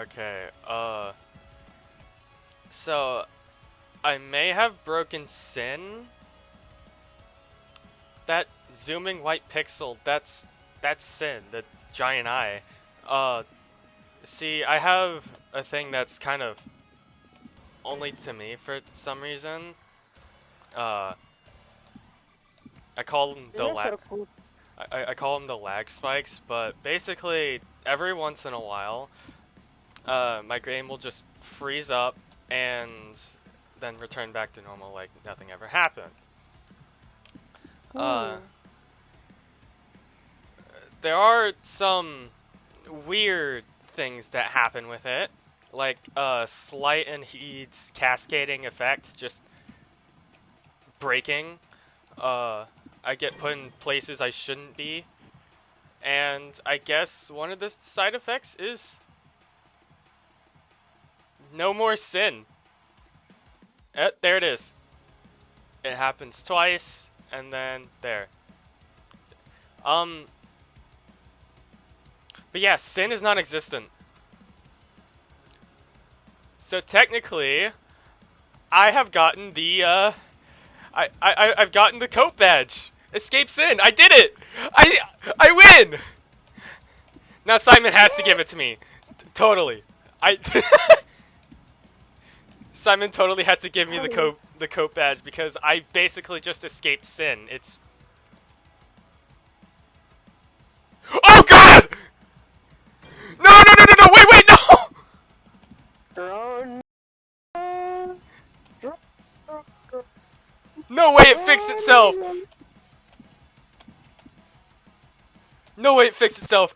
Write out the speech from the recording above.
Okay, so I may have broken Sin. That zooming white pixel, that's Sin, the giant eye. Uh, See, I have a thing that's kind of only to me for some reason. Uh, I call them the lag. Cool. I call them the lag spikes, but basically every once in a while, my game will just freeze up and then return back to normal like nothing ever happened. Uh, there are some weird things that happen with it, like slight and heat cascading effects, just breaking. I get put in places I shouldn't be, and I guess one of the side effects is no more Sin. There it is. It happens twice, and then there. But yeah, Sin is non-existent. So technically, I have gotten the I've gotten the coat badge. Escape Sin. I did it. I win. Now Simon has to give it to me. Totally. Simon totally had to give me the coat badge because I basically just escaped Sin. It's Oh god! No, no, no, no, no, wait, no! No way, it fixed itself! No way, it fixed itself!